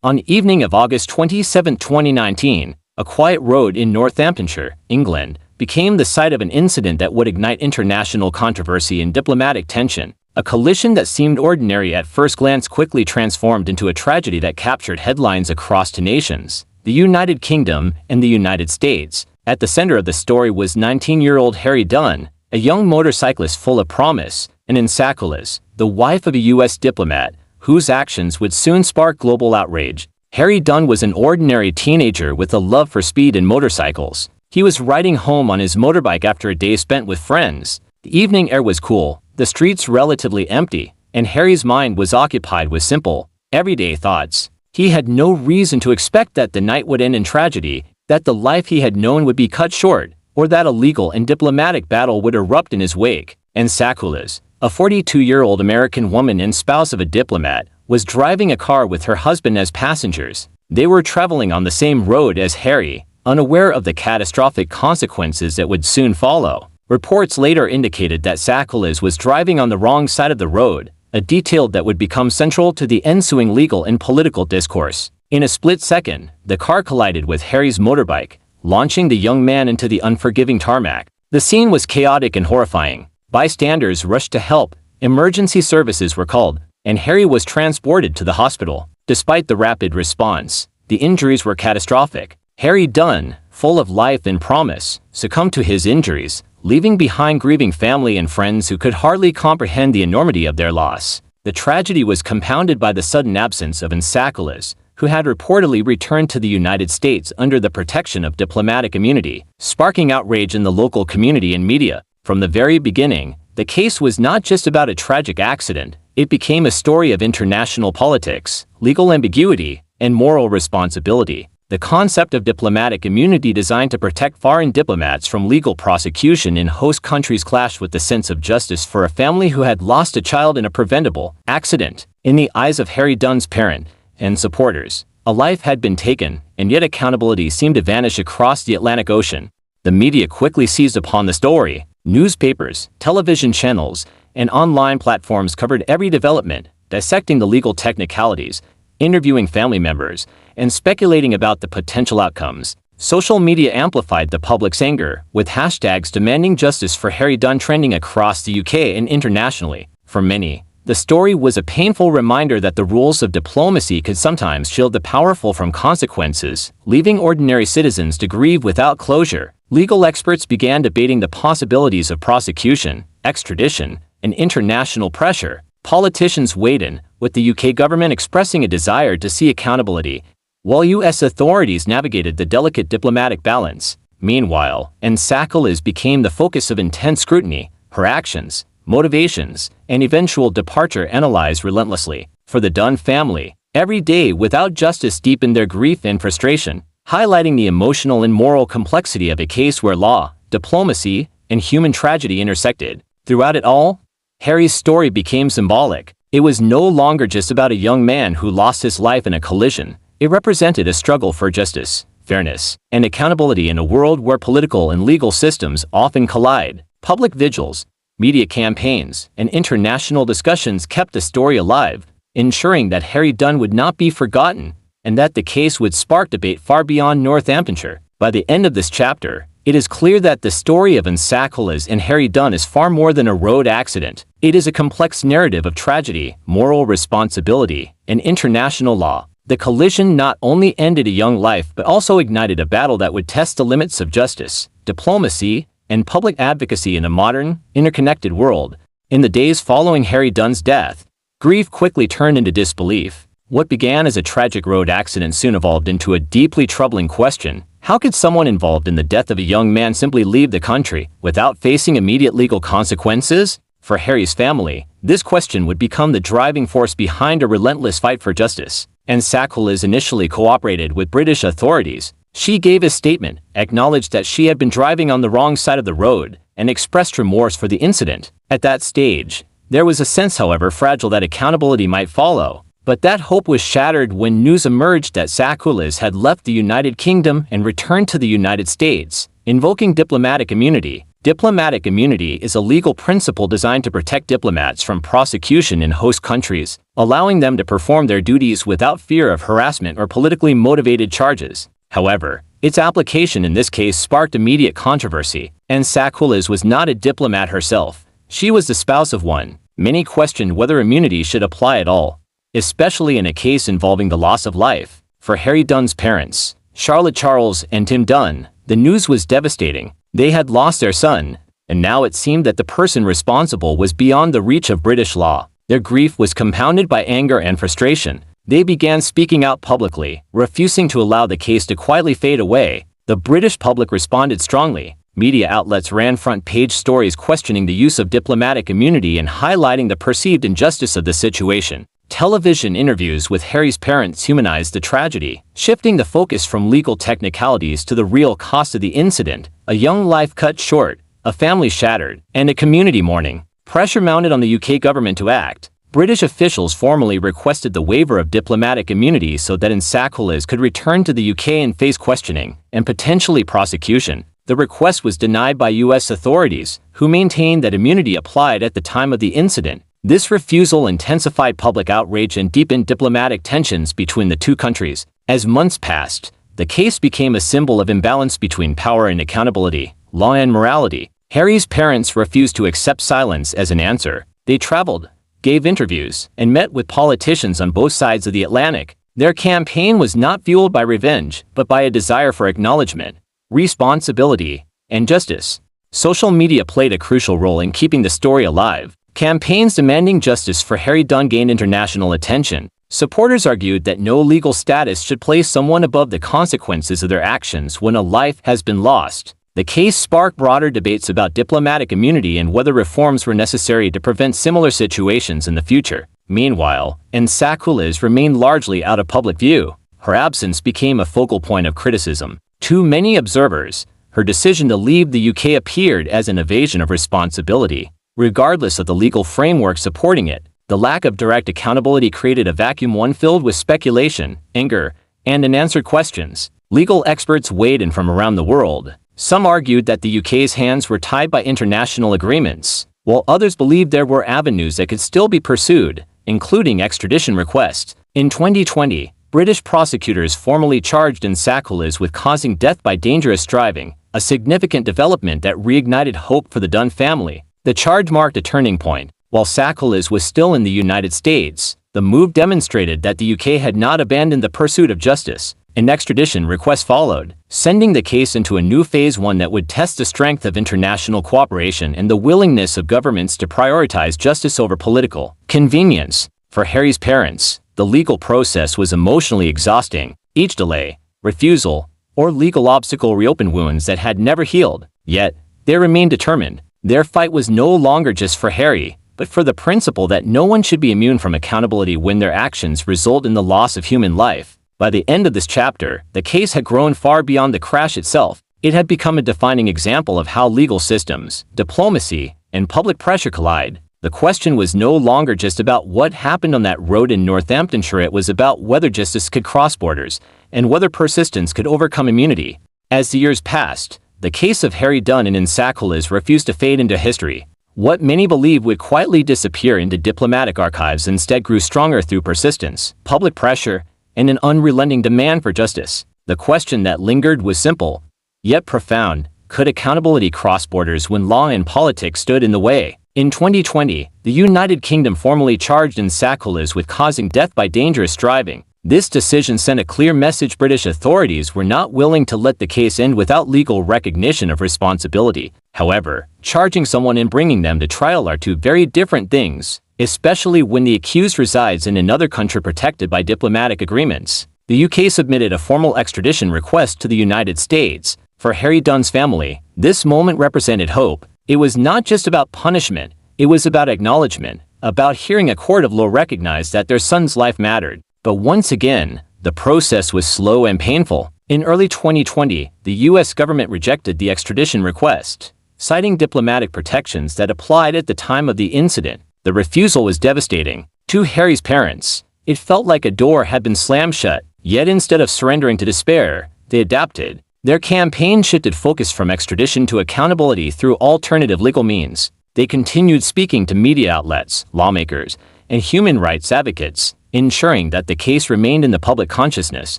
On the evening of August 27, 2019, a quiet road in Northamptonshire, England, became the site of an incident that would ignite international controversy and diplomatic tension. A collision that seemed ordinary at first glance quickly transformed into a tragedy that captured headlines across two nations, the United Kingdom and the United States. At the center of the story was 19-year-old Harry Dunn, a young motorcyclist full of promise, and Insacoulis, the wife of a U.S. diplomat, whose actions would soon spark global outrage. Harry Dunn was an ordinary teenager with a love for speed and motorcycles. He was riding home on his motorbike after a day spent with friends. The evening air was cool, the streets relatively empty, and Harry's mind was occupied with simple, everyday thoughts. He had no reason to expect that the night would end in tragedy, that the life he had known would be cut short, or that a legal and diplomatic battle would erupt in his wake. Insacoulis, a 42-year-old American woman and spouse of a diplomat, was driving a car with her husband as passengers. They were traveling on the same road as Harry, unaware of the catastrophic consequences that would soon follow. Reports later indicated that Insacoulis was driving on the wrong side of the road, a detail that would become central to the ensuing legal and political discourse. In a split second, the car collided with Harry's motorbike, launching the young man into the unforgiving tarmac. The scene was chaotic and horrifying. Bystanders rushed to help, emergency services were called, and Harry was transported to the hospital. Despite the rapid response, the injuries were catastrophic. Harry Dunn, full of life and promise, succumbed to his injuries, leaving behind grieving family and friends who could hardly comprehend the enormity of their loss. The tragedy was compounded by the sudden absence of Insacoulis, who had reportedly returned to the United States under the protection of diplomatic immunity, sparking outrage in the local community and media. From the very beginning, the case was not just about a tragic accident, it became a story of international politics, legal ambiguity, and moral responsibility. The concept of diplomatic immunity designed to protect foreign diplomats from legal prosecution in host countries clashed with the sense of justice for a family who had lost a child in a preventable accident. In the eyes of Harry Dunn's parent and supporters, a life had been taken, and yet accountability seemed to vanish across the Atlantic Ocean. The media quickly seized upon the story. Newspapers, television channels, and online platforms covered every development, dissecting the legal technicalities, interviewing family members, and speculating about the potential outcomes. Social media amplified the public's anger, with hashtags demanding justice for Harry Dunn trending across the UK and internationally. For many, the story was a painful reminder that the rules of diplomacy could sometimes shield the powerful from consequences, leaving ordinary citizens to grieve without closure. Legal experts began debating the possibilities of prosecution, extradition, and international pressure. Politicians weighed in, with the UK government expressing a desire to see accountability, while US authorities navigated the delicate diplomatic balance. Meanwhile, Insacoulis became the focus of intense scrutiny, her actions, motivations, and eventual departure analyzed relentlessly. For the Dunn family, every day without justice deepened their grief and frustration, highlighting the emotional and moral complexity of a case where law, diplomacy, and human tragedy intersected. Throughout it all, Harry's story became symbolic. It was no longer just about a young man who lost his life in a collision. It represented a struggle for justice, fairness, and accountability in a world where political and legal systems often collide. Public vigils, media campaigns, and international discussions kept the story alive, ensuring that Harry Dunn would not be forgotten and that the case would spark debate far beyond Northamptonshire. By the end of this chapter, it is clear that the story of Insacoulis and Harry Dunn is far more than a road accident. It is a complex narrative of tragedy, moral responsibility, and international law. The collision not only ended a young life but also ignited a battle that would test the limits of justice, diplomacy, and public advocacy in a modern, interconnected world. In the days following Harry Dunn's death, grief quickly turned into disbelief. What began as a tragic road accident soon evolved into a deeply troubling question. How could someone involved in the death of a young man simply leave the country without facing immediate legal consequences? For Harry's family, this question would become the driving force behind a relentless fight for justice. Insacoulis initially cooperated with British authorities. She gave a statement, acknowledged that she had been driving on the wrong side of the road, and expressed remorse for the incident. At that stage, there was a sense, however fragile, that accountability might follow. But that hope was shattered when news emerged that Insacoulis had left the United Kingdom and returned to the United States, invoking diplomatic immunity. Diplomatic immunity is a legal principle designed to protect diplomats from prosecution in host countries. allowing them to perform their duties without fear of harassment or politically motivated charges. However, its application in this case sparked immediate controversy, and Sakulis was not a diplomat herself. She was the spouse of one. Many questioned whether immunity should apply at all, especially in a case involving the loss of life. For Harry Dunn's parents, Charlotte Charles and Tim Dunn, the news was devastating. They had lost their son, and now it seemed that the person responsible was beyond the reach of British law. Their grief was compounded by anger and frustration. They began speaking out publicly, refusing to allow the case to quietly fade away. The British public responded strongly. Media outlets ran front-page stories questioning the use of diplomatic immunity and highlighting the perceived injustice of the situation. Television interviews with Harry's parents humanized the tragedy, shifting the focus from legal technicalities to the real cost of the incident. A young life cut short, a family shattered, and a community mourning. Pressure mounted on the UK government to act. British officials formally requested the waiver of diplomatic immunity so that Sakulis could return to the UK and face questioning and potentially prosecution. The request was denied by US authorities, who maintained that immunity applied at the time of the incident. This refusal intensified public outrage and deepened diplomatic tensions between the two countries. As months passed, the case became a symbol of imbalance between power and accountability, law and morality. Harry's parents refused to accept silence as an answer. They traveled, gave interviews, and met with politicians on both sides of the Atlantic. Their campaign was not fueled by revenge, but by a desire for acknowledgement, responsibility, and justice. Social media played a crucial role in keeping the story alive. Campaigns demanding justice for Harry Dunn gained international attention. Supporters argued that no legal status should place someone above the consequences of their actions when a life has been lost. The case sparked broader debates about diplomatic immunity and whether reforms were necessary to prevent similar situations in the future. Meanwhile, Sakulis remained largely out of public view. Her absence became a focal point of criticism. To many observers, her decision to leave the UK appeared as an evasion of responsibility. Regardless of the legal framework supporting it, the lack of direct accountability created a vacuum, one filled with speculation, anger, and unanswered questions. Legal experts weighed in from around the world. Some argued that the UK's hands were tied by international agreements, while others believed there were avenues that could still be pursued, including extradition requests. In 2020, British prosecutors formally charged Sakulis with causing death by dangerous driving, a significant development that reignited hope for the Dunn family. The charge marked a turning point. While Sakulis was still in the United States, the move demonstrated that the UK had not abandoned the pursuit of justice. An extradition request followed, sending the case into a new phase, one that would test the strength of international cooperation and the willingness of governments to prioritize justice over political convenience. For Harry's parents, the legal process was emotionally exhausting. Each delay, refusal, or legal obstacle reopened wounds that had never healed. Yet, they remained determined. Their fight was no longer just for Harry, but for the principle that no one should be immune from accountability when their actions result in the loss of human life. By the end of this chapter, the case had grown far beyond the crash itself. It had become a defining example of how legal systems, diplomacy, and public pressure collide. The question was no longer just about what happened on that road in Northamptonshire. It was about whether justice could cross borders, and whether persistence could overcome immunity. As the years passed, the case of Harry Dunn and Sakulis refused to fade into history. What many believed would quietly disappear into diplomatic archives instead grew stronger through persistence, public pressure, and an unrelenting demand for justice. The question that lingered was simple, yet profound. Could accountability cross borders when law and politics stood in the way? In 2020, the United Kingdom formally charged Sakulis with causing death by dangerous driving. This decision sent a clear message: British authorities were not willing to let the case end without legal recognition of responsibility. However, charging someone and bringing them to trial are two very different things, especially when the accused resides in another country protected by diplomatic agreements. The UK submitted a formal extradition request to the United States. For Harry Dunn's family, this moment represented hope. It was not just about punishment, it was about acknowledgement, about hearing a court of law recognize that their son's life mattered. But once again, the process was slow and painful. In early 2020, the US government rejected the extradition request, citing diplomatic protections that applied at the time of the incident. The refusal was devastating. To Harry's parents, it felt like a door had been slammed shut. Yet instead of surrendering to despair, they adapted. Their campaign shifted focus from extradition to accountability through alternative legal means. They continued speaking to media outlets, lawmakers, and human rights advocates, ensuring that the case remained in the public consciousness.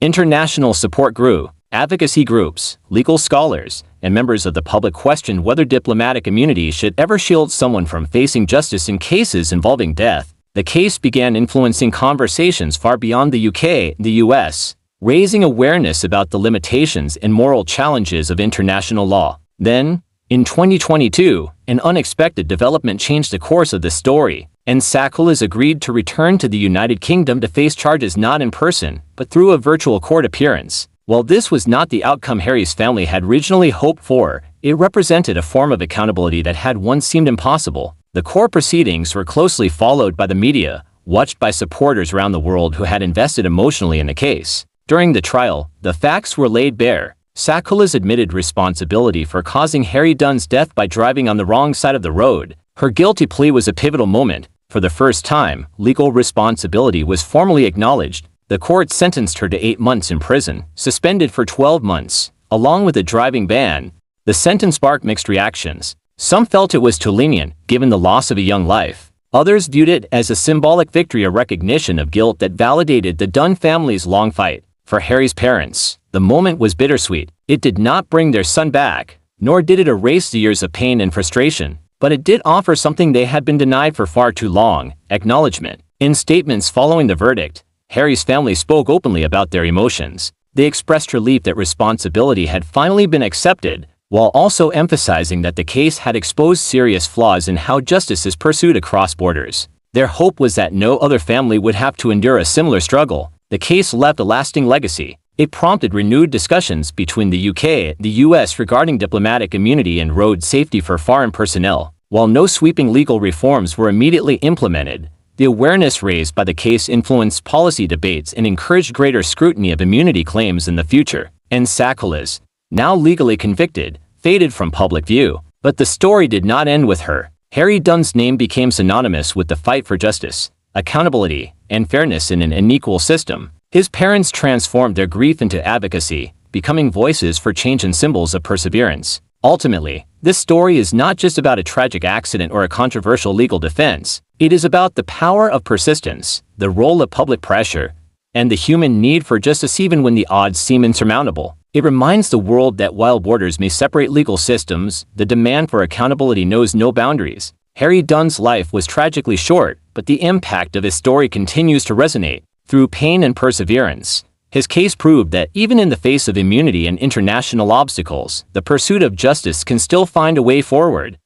International support grew. Advocacy groups, legal scholars, and members of the public questioned whether diplomatic immunity should ever shield someone from facing justice in cases involving death. The case began influencing conversations far beyond the UK and the US, raising awareness about the limitations and moral challenges of international law. Then, in 2022, an unexpected development changed the course of the story, and Sakolas agreed to return to the United Kingdom to face charges not in person, but through a virtual court appearance. While this was not the outcome Harry's family had originally hoped for, it represented a form of accountability that had once seemed impossible. The court proceedings were closely followed by the media, watched by supporters around the world who had invested emotionally in the case. During the trial, the facts were laid bare. Sakolas admitted responsibility for causing Harry Dunn's death by driving on the wrong side of the road. Her guilty plea was a pivotal moment. For the first time, legal responsibility was formally acknowledged. The court sentenced her to 8 months in prison, suspended for 12 months, along with a driving ban. The sentence sparked mixed reactions. Some felt it was too lenient, given the loss of a young life. Others viewed it as a symbolic victory, a recognition of guilt that validated the Dunn family's long fight. For Harry's parents, the moment was bittersweet. It did not bring their son back, nor did it erase the years of pain and frustration, but it did offer something they had been denied for far too long: acknowledgement. In statements following the verdict, Harry's family spoke openly about their emotions. They expressed relief that responsibility had finally been accepted, while also emphasizing that the case had exposed serious flaws in how justice is pursued across borders. Their hope was that no other family would have to endure a similar struggle. The case left a lasting legacy. It prompted renewed discussions between the UK and the US regarding diplomatic immunity and road safety for foreign personnel. While no sweeping legal reforms were immediately implemented, the awareness raised by the case influenced policy debates and encouraged greater scrutiny of immunity claims in the future. And Sakolas, now legally convicted, faded from public view. But the story did not end with her. Harry Dunn's name became synonymous with the fight for justice, accountability, and fairness in an unequal system. His parents transformed their grief into advocacy, becoming voices for change and symbols of perseverance. Ultimately, this story is not just about a tragic accident or a controversial legal defense. It is about the power of persistence, the role of public pressure, and the human need for justice even when the odds seem insurmountable. It reminds the world that while borders may separate legal systems, the demand for accountability knows no boundaries. Harry Dunn's life was tragically short, but the impact of his story continues to resonate. Through pain and perseverance, his case proved that even in the face of immunity and international obstacles, the pursuit of justice can still find a way forward.